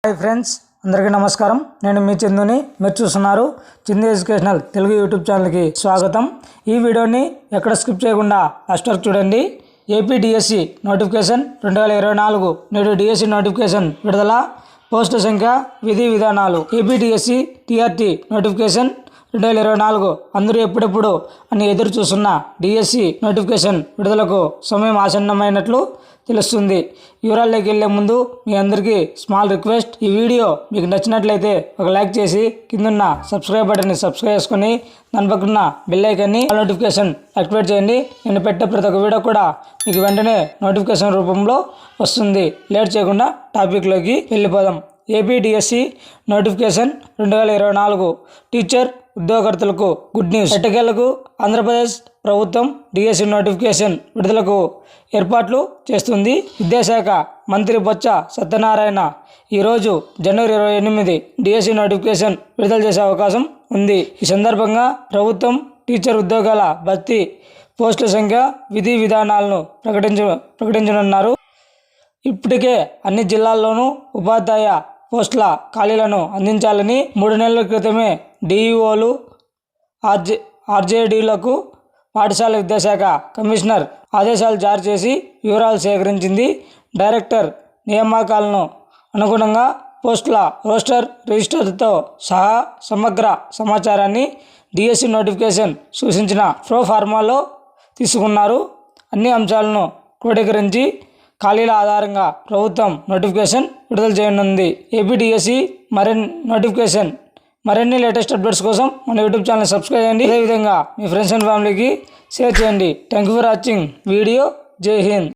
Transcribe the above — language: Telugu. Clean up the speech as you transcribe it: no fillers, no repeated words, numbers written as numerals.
హాయ్ ఫ్రెండ్స్, అందరికీ నమస్కారం. నేను మీ చందుని. మీరు చూస్తున్నారు చందు ఎడ్యుకేషనల్ తెలుగు యూట్యూబ్ ఛానల్కి స్వాగతం. ఈ వీడియోని ఎక్కడ స్కిప్ చేయకుండా లాస్ట్ వరకు చూడండి. ఏపీ డిఎస్సి నోటిఫికేషన్ 2024 నేడు డిఎస్సి నోటిఫికేషన్ విడుదల. పోస్టుల సంఖ్య, విధి విధానాలు. ఏపీ డిఎస్సి టీఆర్టీ నోటిఫికేషన్ 2024 అందరూ ఎప్పుడెప్పుడు అని ఎదురు చూస్తున్న డిఎస్సి నోటిఫికేషన్ విడుదలకు సమయం ఆసన్నమైనట్లు తెలుస్తుంది. వివరాల్లోకి వెళ్లే ముందు మీ అందరికీ స్మాల్ రిక్వెస్ట్, ఈ వీడియో మీకు నచ్చినట్లయితే ఒక లైక్ చేసి కిందన్న సబ్స్క్రైబ్ బటన్ని సబ్స్క్రైబ్ చేసుకుని దాని పక్కన బెల్ ఐకాన్ని నోటిఫికేషన్ యాక్టివేట్ చేయండి. నేను పెట్టే ప్రతి ఒక్క వీడియో కూడా మీకు వెంటనే నోటిఫికేషన్ రూపంలో వస్తుంది. లేట్ చేయకుండా టాపిక్లోకి వెళ్ళిపోదాం. ఏపీ డిఎస్సి నోటిఫికేషన్ 2024 టీచర్ ఉద్యోగకర్తలకు గుడ్ న్యూస్. ఎట్టకేలకు ఆంధ్రప్రదేశ్ ప్రభుత్వం డిఎస్సి నోటిఫికేషన్ విడుదలకు ఏర్పాట్లు చేస్తుంది. విద్యాశాఖ మంత్రి బొత్స సత్యనారాయణ ఈరోజు జనవరి 28 డిఎస్సి నోటిఫికేషన్ విడుదల చేసే అవకాశం ఉంది. ఈ సందర్భంగా ప్రభుత్వం టీచర్ ఉద్యోగాల భర్తీ, పోస్టుల సంఖ్య, విధి విధానాలను ప్రకటించనున్నారు. ఇప్పటికే అన్ని జిల్లాల్లోనూ ఉపాధ్యాయ పోస్టుల ఖాళీలను అందించాలని 3 నెలల క్రితమే డిఈఓలు, ఆర్జేడీలకు పాఠశాల విద్యాశాఖ కమిషనర్ ఆదేశాలు జారీ చేసి వివరాలు సేకరించింది. డైరెక్టర్ నియామకాలను అనుగుణంగా పోస్టుల రోస్టర్, రిజిస్టర్తో సహా సమగ్ర సమాచారాన్ని డిఎస్సి నోటిఫికేషన్ సూచించిన ప్రో ఫార్మాలో తీసుకున్నారు. అన్ని అంశాలను క్రోడీకరించి ఖాళీల ఆధారంగా ప్రభుత్వం నోటిఫికేషన్ విడుదల చేయనుంది. ఏపీ డిఎస్సి మరిన్ని లేటెస్ట్ అప్డేట్స్ కోసం మన యూట్యూబ్ ఛానల్ సబ్స్క్రైబ్ చేయండి. అదేవిధంగా మీ ఫ్రెండ్స్ అండ్ ఫ్యామిలీకి షేర్ చేయండి. Thank you for watching video. జై హింద్.